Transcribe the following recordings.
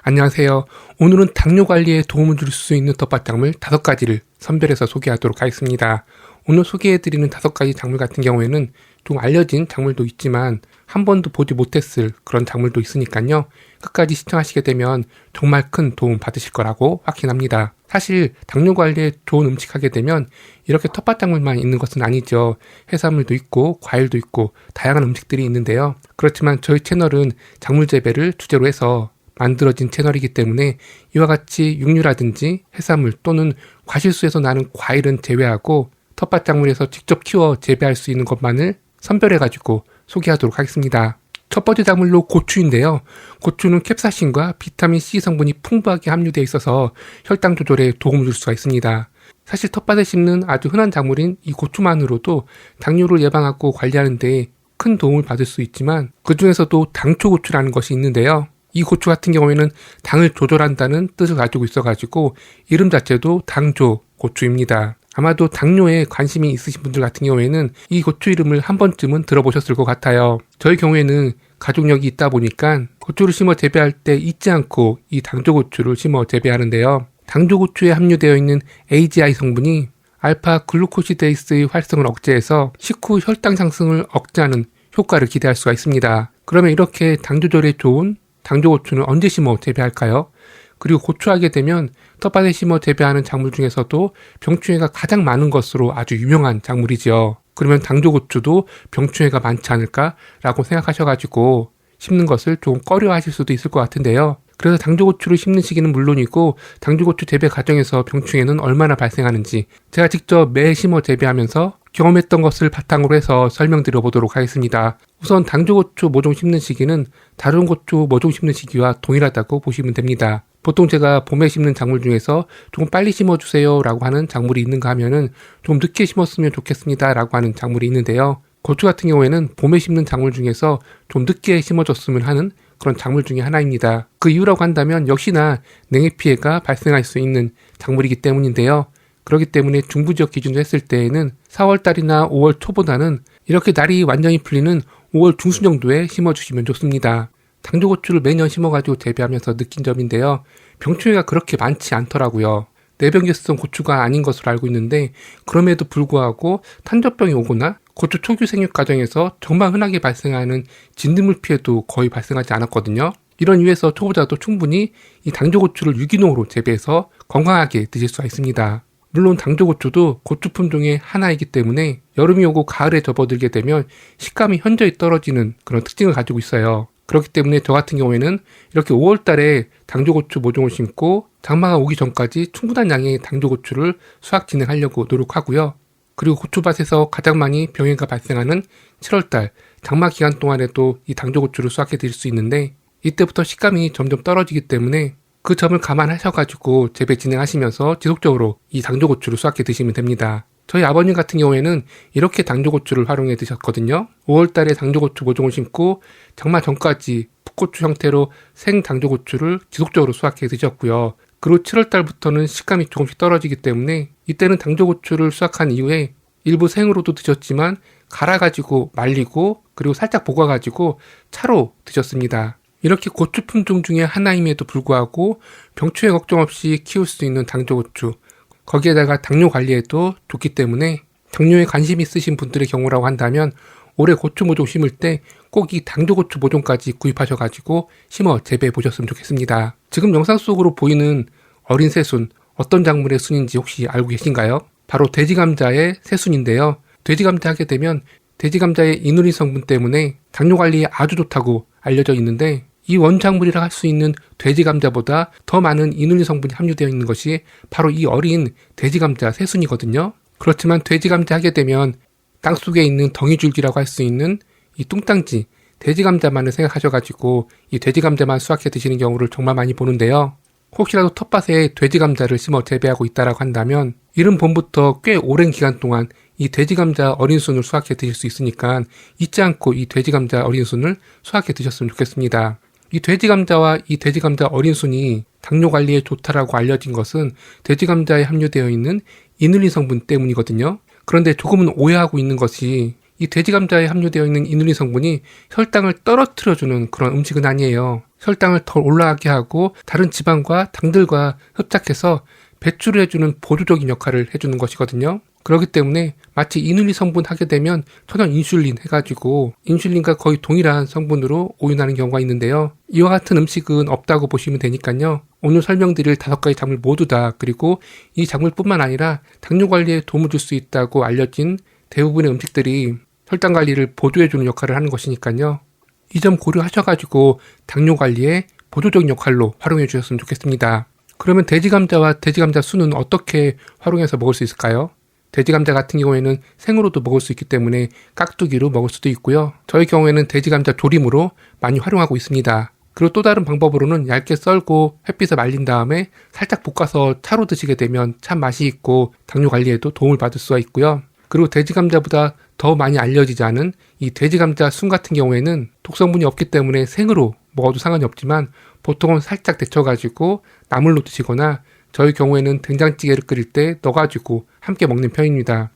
안녕하세요. 오늘은 당뇨 관리에 도움을 줄 수 있는 텃밭작물 5가지를 선별해서 소개하도록 하겠습니다. 오늘 소개해드리는 5가지 작물 같은 경우에는 좀 알려진 작물도 있지만 한 번도 보지 못했을 그런 작물도 있으니까요. 끝까지 시청하시게 되면 정말 큰 도움 받으실 거라고 확신합니다. 사실 당뇨 관리에 좋은 음식 하게 되면 이렇게 텃밭작물만 있는 것은 아니죠. 해산물도 있고 과일도 있고 다양한 음식들이 있는데요. 그렇지만 저희 채널은 작물 재배를 주제로 해서 만들어진 채널이기 때문에 이와 같이 육류라든지 해산물 또는 과실수에서 나는 과일은 제외하고 텃밭작물에서 직접 키워 재배할 수 있는 것만을 선별해가지고 소개하도록 하겠습니다. 첫 번째 작물로 고추인데요. 고추는 캡사신과 비타민 C 성분이 풍부하게 함유되어 있어서 혈당 조절에 도움을 줄 수가 있습니다. 사실 텃밭에 심는 아주 흔한 작물인 이 고추만으로도 당뇨를 예방하고 관리하는 데 큰 도움을 받을 수 있지만 그 중에서도 당초고추라는 것이 있는데요. 이 고추 같은 경우에는 당을 조절한다는 뜻을 가지고 있어가지고 이름 자체도 당조 고추입니다. 아마도 당뇨에 관심이 있으신 분들 같은 경우에는 이 고추 이름을 한 번쯤은 들어보셨을 것 같아요. 저희 경우에는 가족력이 있다 보니까 고추를 심어 재배할 때 잊지 않고 이 당조 고추를 심어 재배하는데요. 당조 고추에 함유되어 있는 AGI 성분이 알파 글루코시데이스의 활성을 억제해서 식후 혈당 상승을 억제하는 효과를 기대할 수가 있습니다. 그러면 이렇게 당 조절에 좋은 당조고추는 언제 심어 재배할까요? 그리고 고추하게 되면 텃밭에 심어 재배하는 작물 중에서도 병충해가 가장 많은 것으로 아주 유명한 작물이죠. 그러면 당조고추도 병충해가 많지 않을까라고 생각하셔가지고 심는 것을 조금 꺼려하실 수도 있을 것 같은데요. 그래서 당조고추를 심는 시기는 물론이고 당조고추 재배 과정에서 병충해는 얼마나 발생하는지 제가 직접 매 심어 재배하면서 경험했던 것을 바탕으로 해서 설명드려 보도록 하겠습니다. 우선 당조고추 모종 심는 시기는 다른 고추 모종 심는 시기와 동일하다고 보시면 됩니다. 보통 제가 봄에 심는 작물 중에서 조금 빨리 심어주세요 라고 하는 작물이 있는가 하면은 좀 늦게 심었으면 좋겠습니다 라고 하는 작물이 있는데요. 고추 같은 경우에는 봄에 심는 작물 중에서 좀 늦게 심어줬으면 하는 그런 작물 중에 하나입니다. 그 이유라고 한다면 역시나 냉해 피해가 발생할 수 있는 작물이기 때문인데요. 그렇기 때문에 중부지역 기준으로 했을 때에는 4월달이나 5월 초보다는 이렇게 날이 완전히 풀리는 5월 중순 정도에 심어주시면 좋습니다. 당조고추를 매년 심어가지고 재배하면서 느낀 점인데요. 병충해가 그렇게 많지 않더라고요. 내병계성 고추가 아닌 것으로 알고 있는데 그럼에도 불구하고 탄저병이 오거나 고추 초기 생육 과정에서 정말 흔하게 발생하는 진드물 피해도 거의 발생하지 않았거든요. 이런 이유에서 초보자도 충분히 이 당조고추를 유기농으로 재배해서 건강하게 드실 수가 있습니다. 물론 당조고추도 고추 품종의 하나이기 때문에 여름이 오고 가을에 접어들게 되면 식감이 현저히 떨어지는 그런 특징을 가지고 있어요. 그렇기 때문에 저 같은 경우에는 이렇게 5월달에 당조고추 모종을 심고 장마가 오기 전까지 충분한 양의 당조고추를 수확 진행하려고 노력하고요. 그리고 고추밭에서 가장 많이 병해가 발생하는 7월달 장마 기간 동안에도 이 당조고추를 수확해 드릴 수 있는데 이때부터 식감이 점점 떨어지기 때문에 그 점을 감안하셔가지고 재배 진행하시면서 지속적으로 이 당조고추를 수확해 드시면 됩니다. 저희 아버님 같은 경우에는 이렇게 당조고추를 활용해 드셨거든요. 5월달에 당조고추 모종을 심고 장마 전까지 풋고추 형태로 생 당조고추를 지속적으로 수확해 드셨고요. 그리고 7월달부터는 식감이 조금씩 떨어지기 때문에 이때는 당조고추를 수확한 이후에 일부 생으로도 드셨지만 갈아가지고 말리고 그리고 살짝 볶아가지고 차로 드셨습니다. 이렇게 고추 품종 중에 하나임에도 불구하고 병충해 걱정 없이 키울 수 있는 당조고추, 거기에다가 당뇨 관리에도 좋기 때문에 당뇨에 관심 있으신 분들의 경우라고 한다면 올해 고추 모종 심을 때 꼭 이 당조고추 모종까지 구입하셔가지고 심어 재배해 보셨으면 좋겠습니다. 지금 영상 속으로 보이는 어린 새순, 어떤 작물의 순인지 혹시 알고 계신가요? 바로 돼지감자의 새순인데요. 돼지감자 하게 되면 돼지감자의 이누린 성분 때문에 당뇨 관리에 아주 좋다고 알려져 있는데 이 원작물이라 할 수 있는 돼지감자보다 더 많은 이눌린 성분이 함유되어 있는 것이 바로 이 어린 돼지감자 새순이거든요. 그렇지만 돼지감자 하게 되면 땅속에 있는 덩이줄기라고 할 수 있는 이 뚱땅지 돼지감자만을 생각하셔가지고 이 돼지감자만 수확해 드시는 경우를 정말 많이 보는데요. 혹시라도 텃밭에 돼지감자를 심어 재배하고 있다라고 한다면 이른 봄부터 꽤 오랜 기간 동안 이 돼지감자 어린순을 수확해 드실 수 있으니까 잊지 않고 이 돼지감자 어린순을 수확해 드셨으면 좋겠습니다. 이 돼지감자와 이 돼지감자 어린순이 당뇨 관리에 좋다라고 알려진 것은 돼지감자에 함유되어 있는 이눌린 성분 때문이거든요. 그런데 조금은 오해하고 있는 것이 이 돼지감자에 함유되어 있는 이눌린 성분이 혈당을 떨어뜨려주는 그런 음식은 아니에요. 혈당을 더 올라가게 하고 다른 지방과 당들과 흡착해서 배출을 해주는 보조적인 역할을 해주는 것이거든요. 그렇기 때문에 마치 이눌린 성분 하게 되면 천연 인슐린 해가지고 인슐린과 거의 동일한 성분으로 오인하는 경우가 있는데요. 이와 같은 음식은 없다고 보시면 되니까요. 오늘 설명드릴 5가지 작물 모두 다, 그리고 이 작물뿐만 아니라 당뇨 관리에 도움을 줄 수 있다고 알려진 대부분의 음식들이 혈당 관리를 보조해주는 역할을 하는 것이니까요. 이 점 고려하셔가지고 당뇨 관리에 보조적인 역할로 활용해 주셨으면 좋겠습니다. 그러면 돼지감자와 돼지감자 순은 어떻게 활용해서 먹을 수 있을까요? 돼지감자 같은 경우에는 생으로도 먹을 수 있기 때문에 깍두기로 먹을 수도 있고요. 저희 경우에는 돼지감자 조림으로 많이 활용하고 있습니다. 그리고 또 다른 방법으로는 얇게 썰고 햇빛에 말린 다음에 살짝 볶아서 차로 드시게 되면 참 맛이 있고 당뇨 관리에도 도움을 받을 수가 있고요. 그리고 돼지감자보다 더 많이 알려지지 않은 이 돼지감자 순 같은 경우에는 독성분이 없기 때문에 생으로 먹어도 상관이 없지만 보통은 살짝 데쳐가지고 나물로 드시거나 저희 경우에는 된장찌개를 끓일 때 넣어가지고 함께 먹는 편입니다.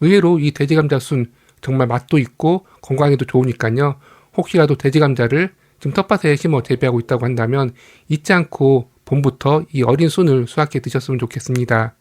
의외로 이 돼지감자 순 정말 맛도 있고 건강에도 좋으니까요. 혹시라도 돼지감자를 지금 텃밭에 심어 재배하고 있다고 한다면 잊지 않고 봄부터 이 어린 순을 수확해 드셨으면 좋겠습니다.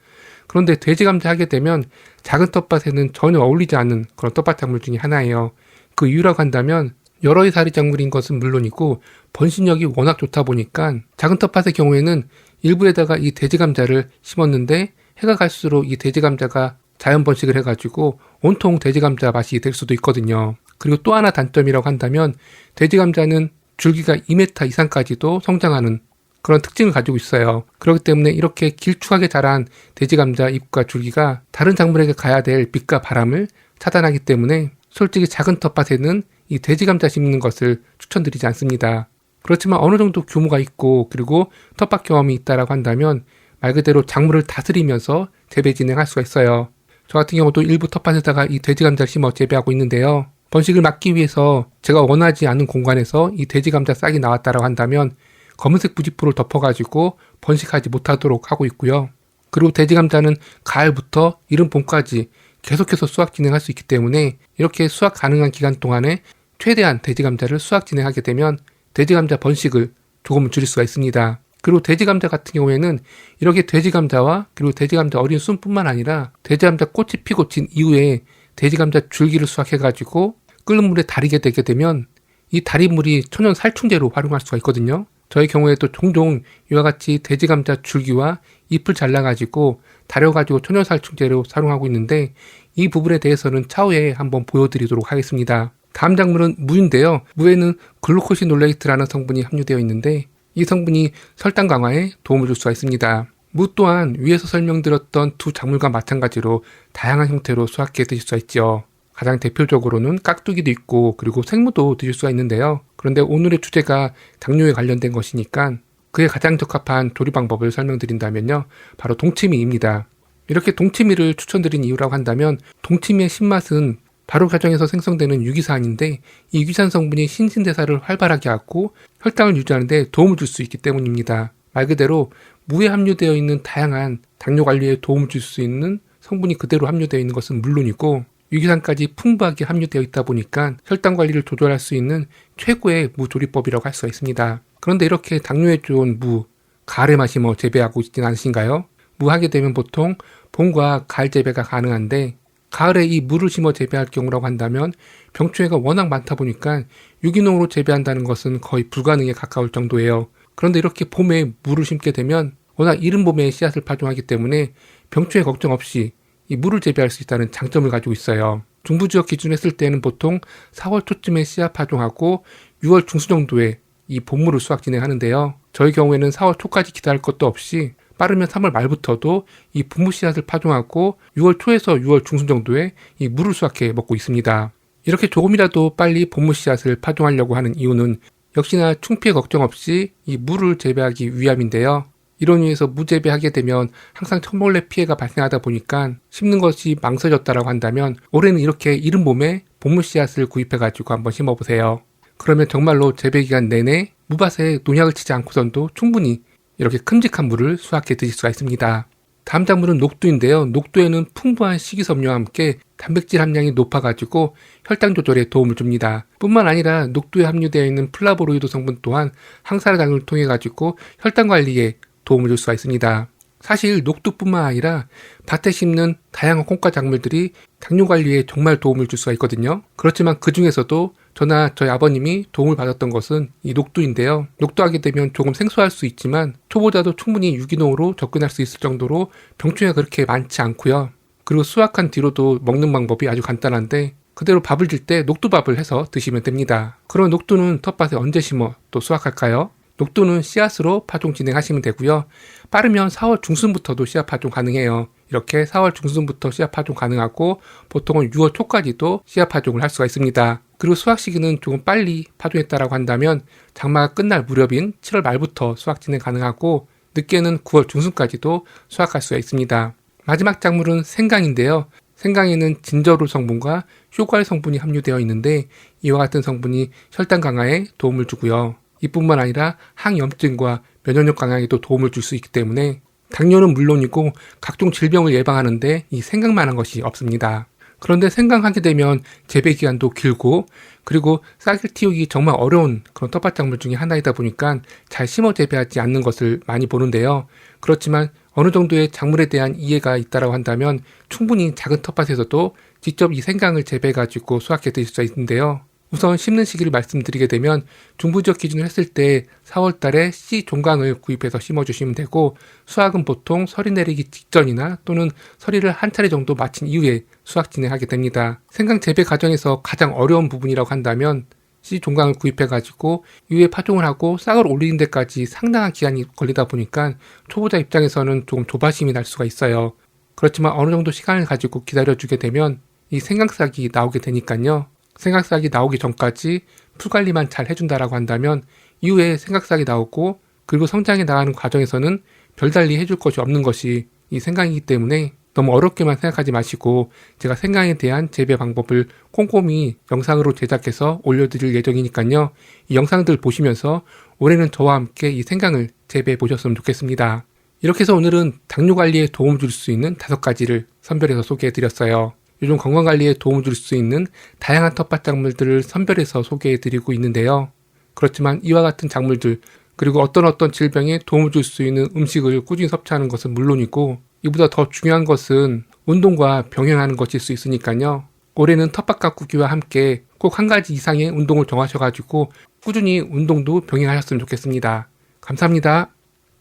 그런데 돼지감자 하게 되면 작은 텃밭에는 전혀 어울리지 않는 그런 텃밭 작물 중에 하나예요. 그 이유라고 한다면 여러 해살이 작물인 것은 물론이고 번식력이 워낙 좋다 보니까 작은 텃밭의 경우에는 일부에다가 이 돼지감자를 심었는데 해가 갈수록 이 돼지감자가 자연 번식을 해가지고 온통 돼지감자 맛이 될 수도 있거든요. 그리고 또 하나 단점이라고 한다면 돼지감자는 줄기가 2m 이상까지도 성장하는 그런 특징을 가지고 있어요. 그렇기 때문에 이렇게 길쭉하게 자란 돼지감자 잎과 줄기가 다른 작물에게 가야 될 빛과 바람을 차단하기 때문에 솔직히 작은 텃밭에는 이 돼지감자 심는 것을 추천드리지 않습니다. 그렇지만 어느 정도 규모가 있고 그리고 텃밭 경험이 있다라고 한다면 말 그대로 작물을 다스리면서 재배 진행할 수가 있어요. 저 같은 경우도 일부 텃밭에다가 이 돼지감자를 심어 재배하고 있는데요. 번식을 막기 위해서 제가 원하지 않은 공간에서 이 돼지감자 싹이 나왔다라고 한다면 검은색 부직포를 덮어가지고 번식하지 못하도록 하고 있고요. 그리고 돼지감자는 가을부터 이른 봄까지 계속해서 수확 진행할 수 있기 때문에 이렇게 수확 가능한 기간 동안에 최대한 돼지감자를 수확 진행하게 되면 돼지감자 번식을 조금은 줄일 수가 있습니다. 그리고 돼지감자 같은 경우에는 이렇게 돼지감자와 그리고 돼지감자 어린 순뿐만 아니라 돼지감자 꽃이 피고 진 이후에 돼지감자 줄기를 수확해가지고 끓는 물에 달이게 되게 되면 이 달인물이 천연 살충제로 활용할 수가 있거든요. 저희 경우에도 종종 이와 같이 돼지감자 줄기와 잎을 잘라가지고 다려가지고 천연 살충제로 사용하고 있는데 이 부분에 대해서는 차후에 한번 보여드리도록 하겠습니다. 다음 작물은 무인데요. 무에는 글루코시놀레이트라는 성분이 함유되어 있는데 이 성분이 혈당 강화에 도움을 줄 수가 있습니다. 무 또한 위에서 설명드렸던 두 작물과 마찬가지로 다양한 형태로 수확해 드실 수가 있죠. 가장 대표적으로는 깍두기도 있고 그리고 생무도 드실 수가 있는데요. 그런데 오늘의 주제가 당뇨에 관련된 것이니까 그에 가장 적합한 조리 방법을 설명드린다면요. 바로 동치미입니다. 이렇게 동치미를 추천드린 이유라고 한다면 동치미의 신맛은 발효 과정에서 생성되는 유기산인데 이 유기산 성분이 신진대사를 활발하게 하고 혈당을 유지하는 데 도움을 줄 수 있기 때문입니다. 말 그대로 무에 함유되어 있는 다양한 당뇨 관리에 도움을 줄 수 있는 성분이 그대로 함유되어 있는 것은 물론이고 유기산까지 풍부하게 함유되어 있다 보니까 혈당 관리를 조절할 수 있는 최고의 무 조리법이라고 할 수가 있습니다. 그런데 이렇게 당뇨에 좋은 무, 가을에만 심어 재배하고 있진 않으신가요? 무 하게 되면 보통 봄과 가을 재배가 가능한데 가을에 이 무를 심어 재배할 경우라고 한다면 병충해가 워낙 많다 보니까 유기농으로 재배한다는 것은 거의 불가능에 가까울 정도예요. 그런데 이렇게 봄에 무를 심게 되면 워낙 이른 봄에 씨앗을 파종하기 때문에 병충해 걱정 없이 이 무를 재배할 수 있다는 장점을 가지고 있어요. 중부지역 기준 했을 때는 보통 4월 초쯤에 씨앗 파종하고 6월 중순 정도에 이 봄무를 수확 진행하는데요. 저희 경우에는 4월 초까지 기다릴 것도 없이 빠르면 3월 말부터도 이 분무 씨앗을 파종하고 6월 초에서 6월 중순 정도에 이 무를 수확해 먹고 있습니다. 이렇게 조금이라도 빨리 분무 씨앗을 파종하려고 하는 이유는 역시나 충피해 걱정 없이 이 무를 재배하기 위함인데요. 이런 이유에서 무 재배하게 되면 항상 천벌레 피해가 발생하다 보니까 심는 것이 망설여졌다라고 한다면 올해는 이렇게 이른 봄에 분무 씨앗을 구입해가지고 한번 심어보세요. 그러면 정말로 재배 기간 내내 무밭에 농약을 치지 않고선도 충분히 이렇게 큼직한 무를 수확해 드실 수가 있습니다. 다음 작물은 녹두인데요. 녹두에는 풍부한 식이섬유와 함께 단백질 함량이 높아가지고 혈당 조절에 도움을 줍니다. 뿐만 아니라 녹두에 함유되어 있는 플라보로이드 성분 또한 항산화작용을 통해 가지고 혈당 관리에 도움을 줄 수가 있습니다. 사실 녹두뿐만 아니라 밭에 심는 다양한 콩과 작물들이 당뇨 관리에 정말 도움을 줄 수가 있거든요. 그렇지만 그 중에서도 저나 저희 아버님이 도움을 받았던 것은 이 녹두인데요. 녹두하게 되면 조금 생소할 수 있지만 초보자도 충분히 유기농으로 접근할 수 있을 정도로 병충해가 그렇게 많지 않고요. 그리고 수확한 뒤로도 먹는 방법이 아주 간단한데 그대로 밥을 질 때 녹두밥을 해서 드시면 됩니다. 그럼 녹두는 텃밭에 언제 심어 또 수확할까요? 녹두는 씨앗으로 파종 진행하시면 되고요. 빠르면 4월 중순부터도 씨앗 파종 가능해요. 이렇게 4월 중순부터 씨앗 파종 가능하고 보통은 6월 초까지도 씨앗 파종을 할 수가 있습니다. 그리고 수확 시기는 조금 빨리 파종했다라고 한다면 장마가 끝날 무렵인 7월 말부터 수확 진행 가능하고 늦게는 9월 중순까지도 수확할 수가 있습니다. 마지막 작물은 생강인데요. 생강에는 진저롤 성분과 효과의 성분이 함유되어 있는데 이와 같은 성분이 혈당 강화에 도움을 주고요. 이뿐만 아니라 항염증과 면역력 강화에도 도움을 줄 수 있기 때문에 당뇨는 물론이고 각종 질병을 예방하는데 이 생강만한 것이 없습니다. 그런데 생강하게 되면 재배 기간도 길고 그리고 싹을 틔우기 정말 어려운 그런 텃밭 작물 중에 하나이다 보니까 잘 심어 재배하지 않는 것을 많이 보는데요. 그렇지만 어느 정도의 작물에 대한 이해가 있다고 한다면 충분히 작은 텃밭에서도 직접 이 생강을 재배해 가지고 수확해 드실 수 있는데요. 우선 심는 시기를 말씀드리게 되면 중부지역 기준으로 했을 때 4월 달에 씨 종강을 구입해서 심어주시면 되고 수확은 보통 서리 내리기 직전이나 또는 서리를 한 차례 정도 마친 이후에 수확 진행하게 됩니다. 생강 재배 과정에서 가장 어려운 부분이라고 한다면 씨 종강을 구입해가지고 이후에 파종을 하고 싹을 올리는 데까지 상당한 기간이 걸리다 보니까 초보자 입장에서는 조금 조바심이 날 수가 있어요. 그렇지만 어느 정도 시간을 가지고 기다려주게 되면 이 생강싹이 나오게 되니까요. 생각싹이 나오기 전까지 풀관리만 잘 해준다라고 한다면 이후에 생각싹이 나오고 그리고 성장해 나가는 과정에서는 별달리 해줄 것이 없는 것이 이 생강이기 때문에 너무 어렵게만 생각하지 마시고 제가 생강에 대한 재배 방법을 꼼꼼히 영상으로 제작해서 올려드릴 예정이니까요. 이 영상들 보시면서 올해는 저와 함께 이 생강을 재배해 보셨으면 좋겠습니다. 이렇게 해서 오늘은 당뇨 관리에 도움 줄 수 있는 5가지를 선별해서 소개해 드렸어요. 요즘 건강관리에 도움을 줄 수 있는 다양한 텃밭 작물들을 선별해서 소개해드리고 있는데요. 그렇지만 이와 같은 작물들 그리고 어떤 질병에 도움을 줄 수 있는 음식을 꾸준히 섭취하는 것은 물론이고 이보다 더 중요한 것은 운동과 병행하는 것일 수 있으니까요. 올해는 텃밭 가꾸기와 함께 꼭 한 가지 이상의 운동을 정하셔가지고 꾸준히 운동도 병행하셨으면 좋겠습니다. 감사합니다.